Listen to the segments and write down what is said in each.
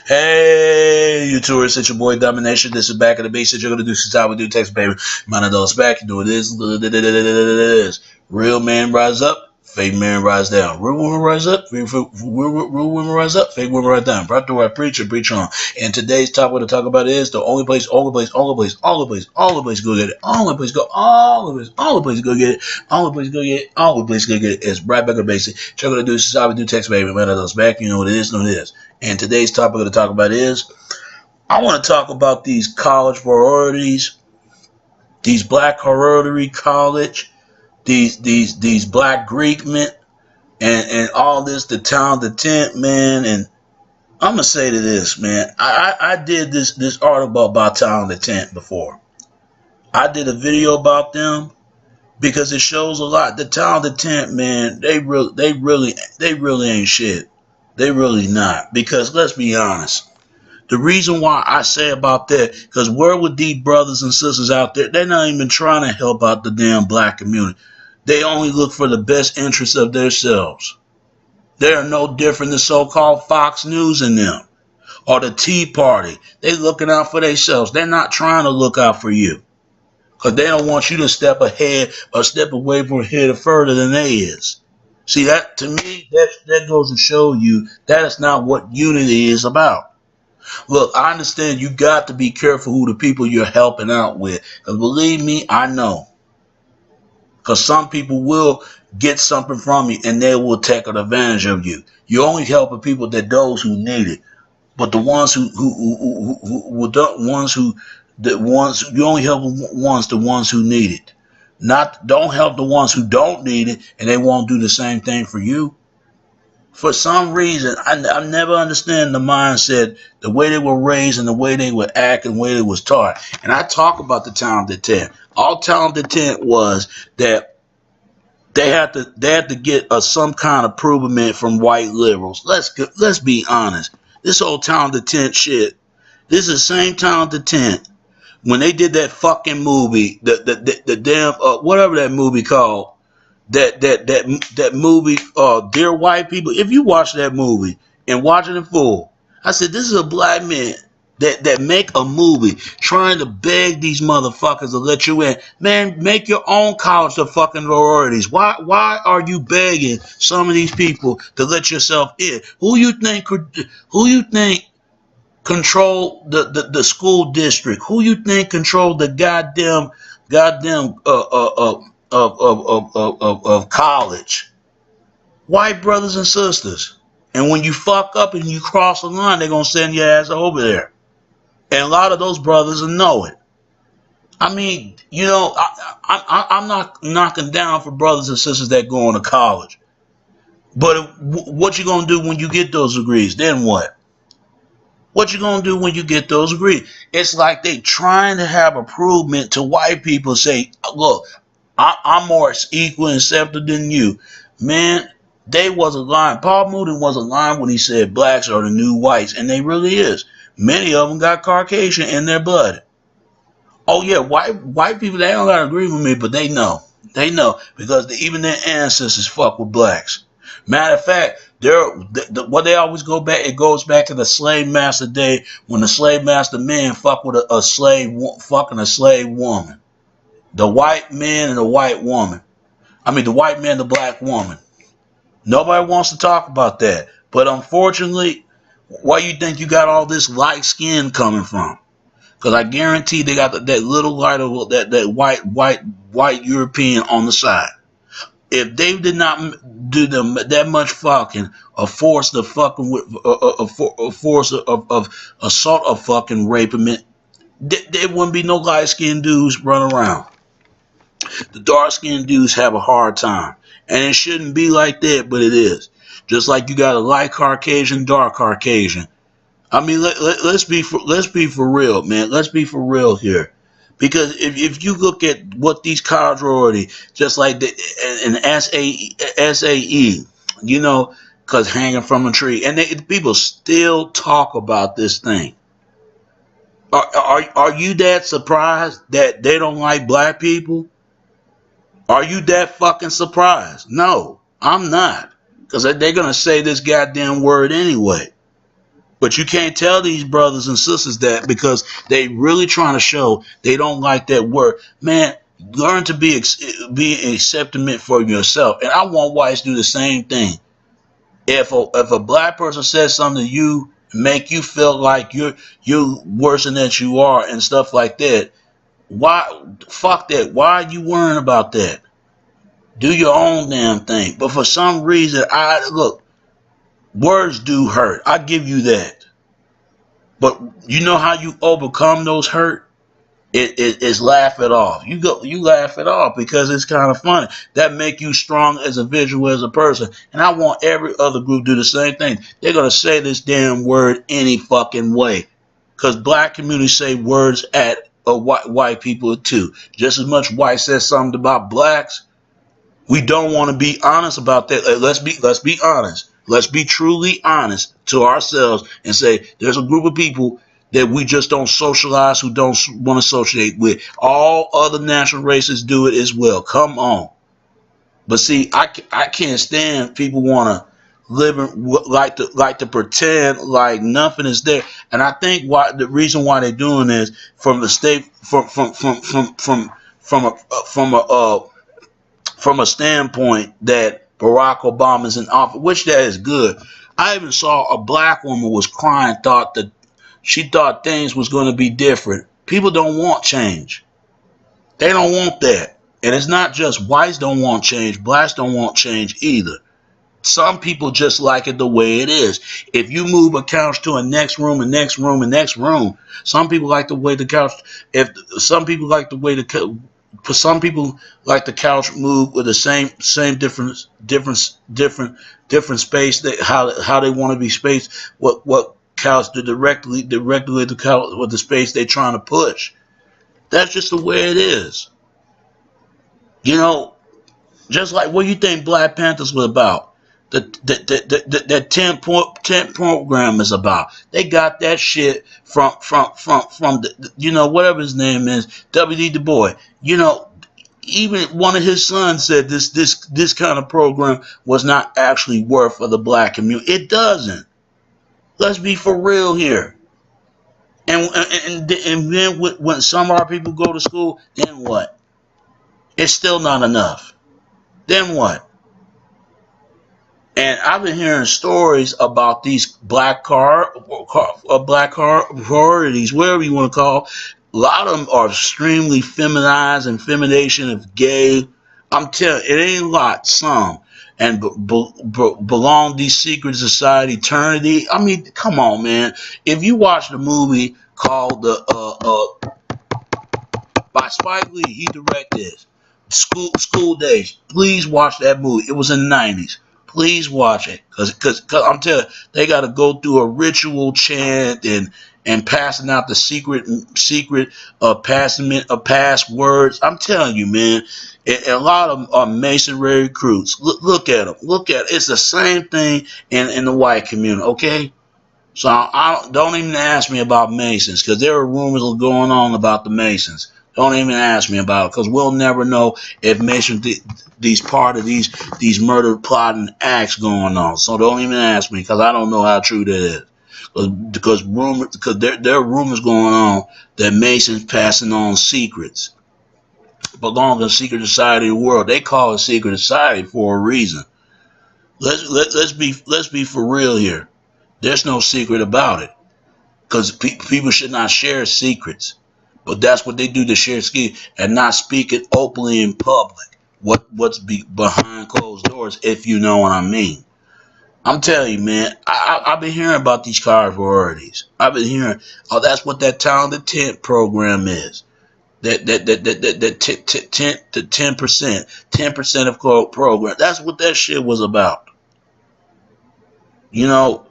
Hey, you tourists, it's your boy Domination. This is Back in the Basics. You're gonna do since I would do text, baby. $9 back. You do this. Real man rise up, fake man rise down. Real woman rise up, real women rise up, fake women rise down. Brought to our preacher, preach on. And today's topic we're to talk about is the only place, all the place, all the place, all the place, all the place go get it. All the place go, all the place go get it. All the place go get it. All the place go get it. It's right back in the basics. You're gonna do since I would do text, baby. $9 back. You know what it is, know what it is. And today's topic we're going to talk about is I want to talk about these college sororities, these black sorority college, these black Greek men, and all this, the town, the tent, man. And I'm gonna say to this, man. I did this article about town, the tent before. I did a video about them because it shows a lot. The town, the tent, man. They really ain't shit. They really not. Because let's be honest. The reason why I say about that, because where would these brothers and sisters out there, they're not even trying to help out the damn black community. They only look for the best interests of themselves. They are no different than so-called Fox News and them. Or the Tea Party. They looking out for themselves. They're not trying to look out for you. Because they don't want you to step ahead or step away from here further than they is. See, that to me, that goes to show you that is not what unity is about. Look, I understand you got to be careful who the people you're helping out with. Because believe me, I know. Because some people will get something from you and they will take advantage of you. You're only helping people that those who need it. But the ones who don't, you only help the ones who need it. Don't help the ones who don't need it and they won't do the same thing for you. For some reason, I never understand the mindset, the way they were raised and the way they would act and the way they was taught. And I talk about the talented tent. All talented tent was that they had to get some kind of improvement from white liberals. Let's be honest. This whole talented tent shit. This is the same talented tent when they did that fucking movie, the damn whatever that movie called. That movie, Dear White People. If you watch that movie and watch it in full, I said this is a black man that make a movie trying to beg these motherfuckers to let you in. Man, make your own college the fucking sororities. Why are you begging some of these people to let yourself in? Who you think control the school district? Who you think control the goddamn of college? White brothers and sisters. And when you fuck up and you cross the line, they're gonna send your ass over there. And a lot of those brothers will know it. I mean, I'm not knocking down for brothers and sisters that go on to college. But what you gonna do when you get those degrees? Then what? What you gonna do when you get those degrees? It's like they trying to have improvement to white people. Say, look, I'm more equal and accepted than you. Man, they wasn't lying. Paul Moody wasn't lying when he said blacks are the new whites, and they really is. Many of them got Caucasian in their blood. Oh yeah, white people, they don't gotta agree with me, but they know. They know because even their ancestors fuck with blacks. Matter of fact, what they always go back. It goes back to the slave master day when the slave master man fuck with a slave fucking a slave woman. The white man and the white woman. I mean, the white man and the black woman. Nobody wants to talk about that. But unfortunately, why you think you got all this light skin coming from? Because I guarantee they got that little light of that white European on the side. If they did not do them that much fucking or force the fucking force of assault of fucking raping it, there wouldn't be no light skinned dudes running around. The dark skinned dudes have a hard time. And it shouldn't be like that, but it is. Just like you got a light Caucasian, dark Caucasian. I mean, let's be for real, man. Let's be for real here. Because if you look at what these college already, just like an SAE, because hanging from a tree, and people still talk about this thing. Are you that surprised that they don't like black people? Are you that fucking surprised? No, I'm not. Because they're going to say this goddamn word anyway. But you can't tell these brothers and sisters that because they really trying to show they don't like that word. Man, learn to be accepting for yourself. And I want whites to do the same thing. If a black person says something to you, make you feel like you're worse than that you are and stuff like that. Why fuck that? Why are you worrying about that? Do your own damn thing. But for some reason, I look, words do hurt. I give you that. But you know how you overcome those hurt? It's laugh it off. You laugh it off because it's kind of funny. That make you strong as a visual, as a person. And I want every other group to do the same thing. They're gonna say this damn word any fucking way. Cause black communities say words at white people too. Just as much white says something about blacks. We don't want to be honest about that. Let's be honest. Let's be truly honest to ourselves and say there's a group of people that we just don't socialize, who don't want to associate with. All other natural races do it as well. Come on. But see, I can't stand people want to live like to pretend like nothing is there. And I think why the reason why they're doing this from the state from a standpoint that Barack Obama is in office, which that is good. I even saw a black woman was crying, thought that she thought things was going to be different. People don't want change. They don't want that. And it's not just whites don't want change, blacks don't want change either. Some people just like it the way it is. If you move a couch to a next room, and next room, and next room, some people like the way the couch. If some people like the way the for some people like the couch move with the same different space that how they want to be spaced. What couch to directly the couch with the space they're trying to push. That's just the way it is. You know, just like what you think Black Panthers was about. That 10 program is about. They got that shit from the, whatever his name is, W.D. Du Bois. Even one of his sons said this kind of program was not actually worth for the black community. It doesn't. Let's be for real here. And then when some of our people go to school, then what? It's still not enough. Then what? And I've been hearing stories about these black priorities, whatever you want to call. A lot of them are extremely feminized and femination of gay. I'm telling you, it ain't a lot, some. And belong these secret society eternity. I mean, come on, man. If you watch the movie called by Spike Lee, he directed this. School Days. Please watch that movie. It was in the 90s. Please watch it, cause I'm telling you, they got to go through a ritual chant and passing out the secret passwords. I'm telling you, man, and a lot of them are masonry recruits. Look at them. Look at it. It's the same thing in the white community. Okay. So I don't even ask me about Masons, because there are rumors going on about the Masons. Don't even ask me about it, because we'll never know if Masons these part of these murder plotting acts going on. So don't even ask me, because I don't know how true that is. Because there are rumors going on that Masons passing on secrets belong to secret society of the world. They call it secret society for a reason. Let's be for real here. There's no secret about it, because people should not share secrets. But that's what they do, to share secrets and not speak it openly in public. What's behind closed doors, if you know what I mean. I'm telling you, man, I've been hearing about these priorities. I've been hearing, oh, that's what that talented tent program is. That 10% of program. That's what that shit was about. You know,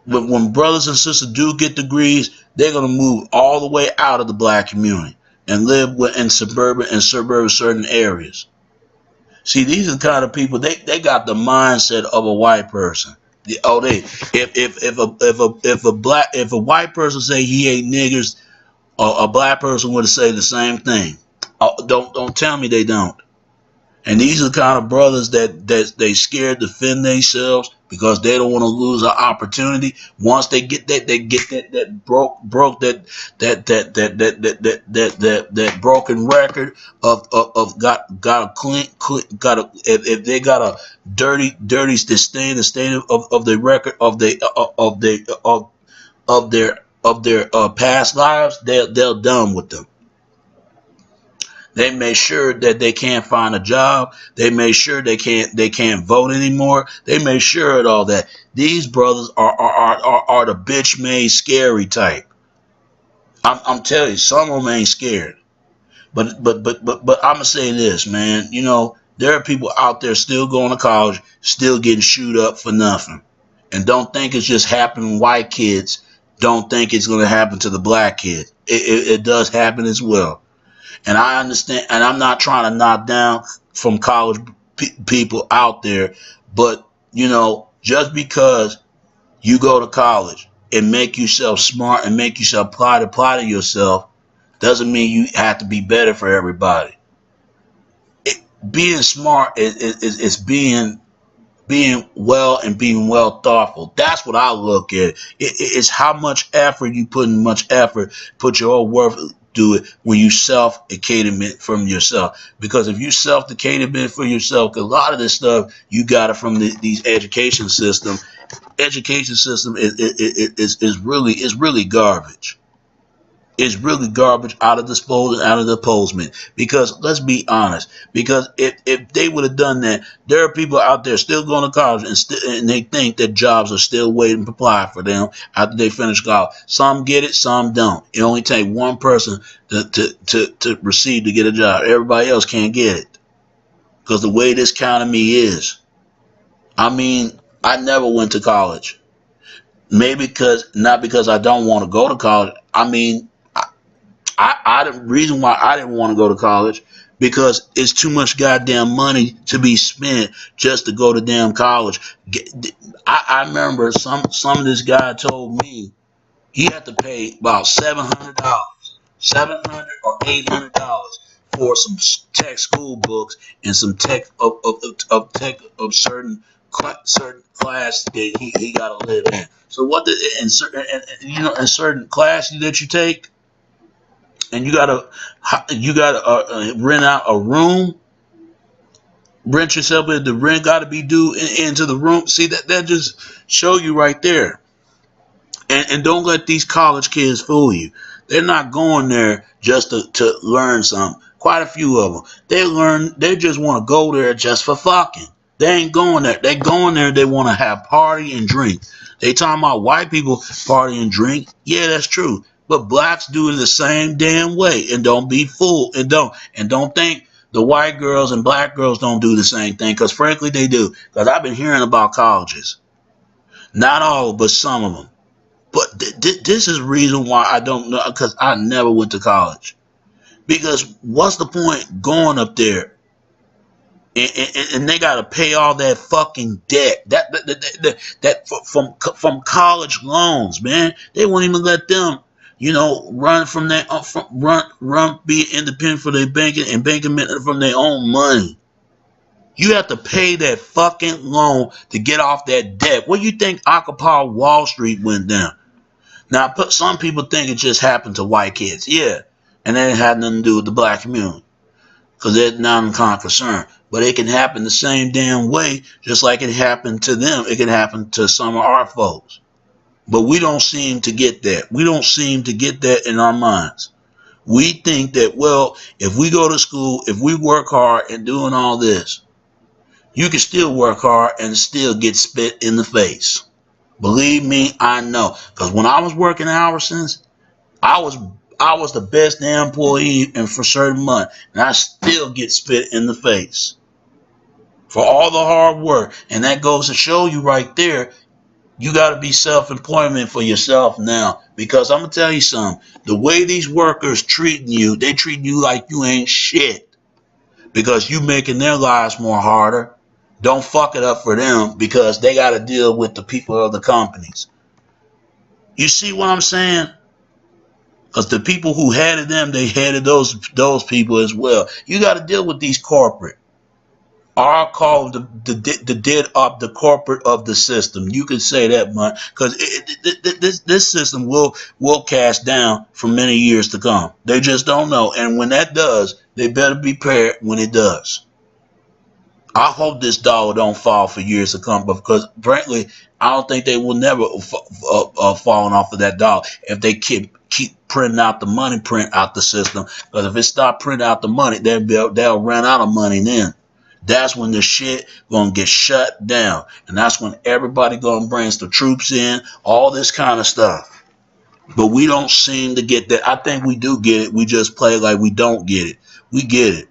when brothers and sisters do get degrees, they're gonna move all the way out of the black community and live in suburban certain areas. See, these are the kind of people, they got the mindset of a white person. Oh, if a white person say he hate niggers, a black person would say the same thing. Don't tell me they don't. And these are the kind of brothers that they scared to defend themselves because they don't want to lose an opportunity. Once they get that broke that broken record of got a got a if they got a dirty the state of the record of their past lives, they're done with them. They made sure that they can't find a job. They made sure they can't vote anymore. They made sure of all that. These brothers are the bitch made scary type. I'm telling you, some of them ain't scared. But I'm gonna say this, man. You know, there are people out there still going to college, still getting shoot up for nothing, and don't think it's just happening to white kids. Don't think it's gonna happen to the black kids. It does happen as well. And I understand, and I'm not trying to knock down from college people out there, but you know, just because you go to college and make yourself smart and make yourself apply to yourself doesn't mean you have to be better for everybody. Being smart is being well and being well thoughtful. That's what I look at. It's how much effort you put in, much effort, put your whole worth do it when you self-educating it from yourself. Because if you self-educating it for yourself, 'cause a lot of this stuff you got it from these education system. Education system is really garbage. Is really garbage out of disposal and out of the postman. Because let's be honest. Because if they would have done that, there are people out there still going to college and they think that jobs are still waiting to apply for them after they finish college. Some get it, some don't. It only takes one person to receive to get a job. Everybody else can't get it. Because the way this economy is. I mean, I never went to college. Maybe not because I don't want to go to college. I mean, the reason why I didn't want to go to college because it's too much goddamn money to be spent just to go to damn college. I remember some of this guy told me he had to pay about $700, $700 or $800 for some tech school books and some tech of certain class that he got to live in. So what the in certain classes that you take and you gotta rent out a room, rent yourself in the rent got to be due into the room. See that just show you right there. And don't let these college kids fool you. They're not going there just to learn something. Quite a few of them. They just want to go there just for fucking. They ain't going there. They going there, they want to have party and drink. They talking about white people party and drink. Yeah, that's true. But blacks do it the same damn way. And don't be fooled. And don't think the white girls and black girls don't do the same thing. Because frankly, they do. Because I've been hearing about colleges. Not all, but some of them. But this is the reason why I don't know, because I never went to college. Because what's the point going up there and they got to pay all that fucking debt from college loans, man. They won't even let them, run from that run be independent for their banking and banking from their own money. You have to pay that fucking loan to get off that debt. What do you think Occupy Wall Street went down? Now, some people think it just happened to white kids. Yeah. And that had nothing to do with the black community. Because they're not concerned. But it can happen the same damn way, just like it happened to them. It can happen to some of our folks. But we don't seem to get that. We don't seem to get that in our minds. We think that, well, if we go to school, if we work hard and doing all this, you can still work hard and still get spit in the face. Believe me, I know. Because when I was working at Albertsons, I was the best damn employee and for certain month, and I still get spit in the face for all the hard work. And that goes to show you right there, you got to be self-employment for yourself now. Because I'm gonna tell you something, the way these workers treating you, they treat you like you ain't shit. Because you making their lives more harder. Don't fuck it up for them because they got to deal with the people of the companies. You see what I'm saying? Because the people who headed them, they headed those people as well. You got to deal with these corporate. are called the dead of the corporate of the system. You can say that much because this system will cast down for many years to come. They just don't know, and when that does, they better be prepared when it does. I hope this dollar don't fall for years to come, but because frankly, I don't think they will never falling off of that dollar if they keep printing out the money, print out the system. Because if it stop printing out the money, they'll run out of money then. That's when the shit gonna get shut down, and that's when everybody gonna bring the troops in, all this kind of stuff. But we don't seem to get that. I think we do get it. We just play like we don't get it. We get it.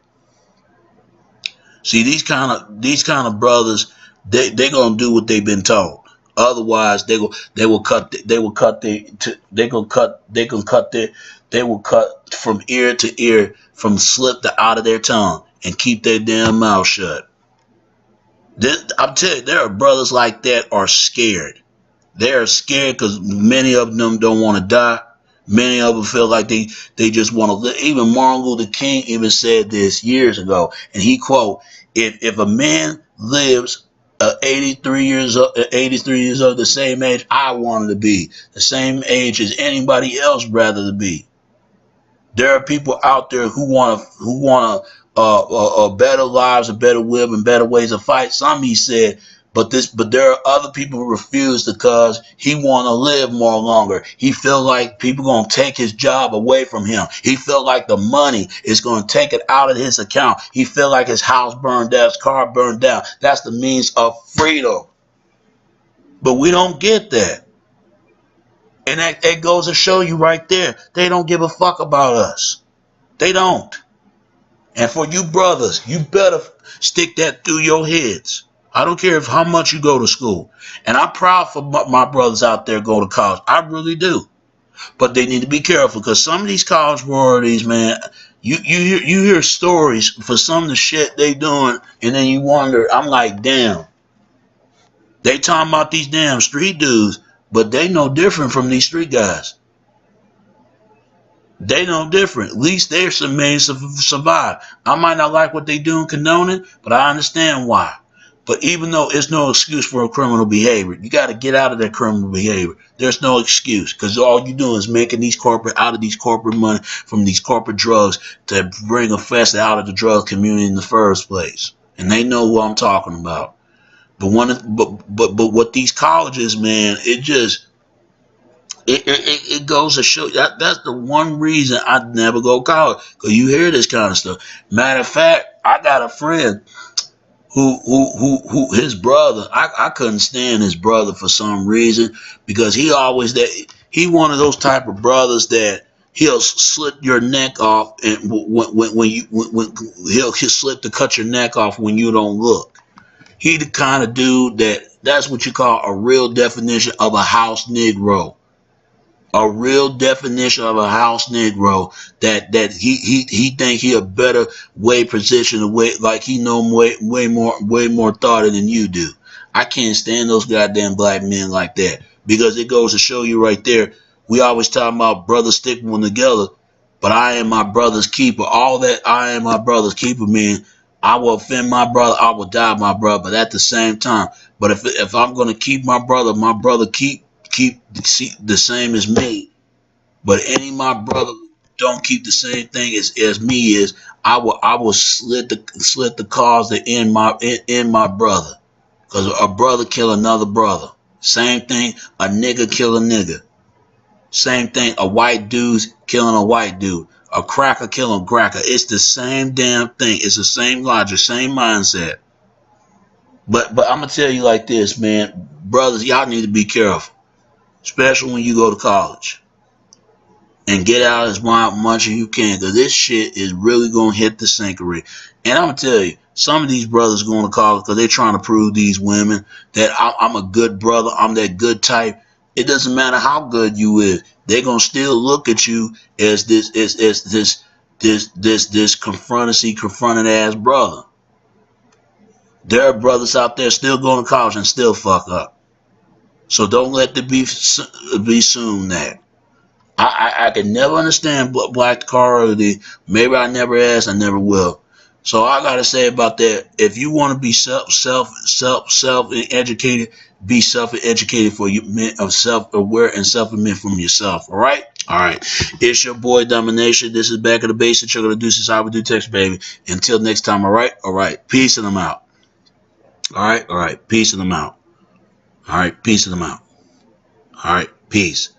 See, these kind of brothers, they gonna do what they've been told. Otherwise, they will cut they will cut from ear to ear, from slip to out of their tongue, and keep their damn mouth shut. I'm telling you, there are brothers like that are scared. They are scared because many of them don't want to die. Many of them feel like they just want to live. Even Martin Luther King even said this years ago, and he quote, "If a man lives 83 years old, the same age I wanted to be, the same age as anybody else rather to be." There are people out there who want better lives, a better live, and better ways of fight. Some he said, but there are other people who refuse because he want to live more longer. He feel like people gonna take his job away from him. He feel like the money is gonna take it out of his account. He feel like his house burned down, his car burned down. That's the means of freedom. But we don't get that. And that goes to show you right there, they don't give a fuck about us. They don't. And for you brothers, you better stick that through your heads. I don't care how much you go to school. And I'm proud for my brothers out there go to college. I really do. But they need to be careful because some of these college sororities, man, you hear stories for some of the shit they doing, and then you wonder, I'm like, damn. They talking about these damn street dudes, but they no different from these street guys. They no different. At least they're made to survive. I might not like what they do in condoning, but I understand why. But even though it's no excuse for a criminal behavior, you got to get out of that criminal behavior. There's no excuse because all you do is making these corporate out of these corporate money from these corporate drugs to bring a fest out of the drug community in the first place. And they know who I'm talking about. But what these colleges, man, it goes to show that's the one reason I'd never go to college because you hear this kind of stuff. Matter of fact, I got a friend who his brother, I couldn't stand his brother for some reason because he one of those type of brothers that he'll slit your neck off and when he'll slip to cut your neck off when you don't look. He the kind of dude that's what you call a real definition of a house Negro. A real definition of a house Negro that he think he a better way position way like he know way more thought than you do. I can't stand those goddamn black men like that because it goes to show you right there. We always talk about brothers sticking one together, but I am my brother's keeper. All that I am my brother's keeper mean I will offend my brother, I will die my brother. But at the same time, but if I'm gonna keep my brother keep the same as me. But any of my brother don't keep the same thing as me is, I will slit the cause that in my brother. Cause a brother kill another brother. Same thing, a nigga kill a nigga. Same thing, a white dude's killing a white dude. A cracker killing a cracker. It's the same damn thing. It's the same logic, same mindset. But I'm gonna tell you like this, man, brothers, y'all need to be careful, especially when you go to college, and get out as much as you can, because this shit is really gonna hit the sinkery. And I'm gonna tell you, some of these brothers going to college because they're trying to prove these women that I'm a good brother, I'm that good type. It doesn't matter how good you is, they're gonna still look at you as this confronted ass brother. There are brothers out there still going to college and still fuck up. So don't let the beef be assumed that. I can never understand black cardi. Maybe I never asked, I never will. So all I gotta say about that, if you want to be self educated, be self educated for you, men of self aware and self admit from yourself. All right. All right. It's your boy Domination. This is Back of the Basics. You're gonna do since I would do text, baby. Until next time. All right. All right. Peace and I'm out. All right. All right. Peace and I'm out. All right. Peace and I'm out. All right. Peace.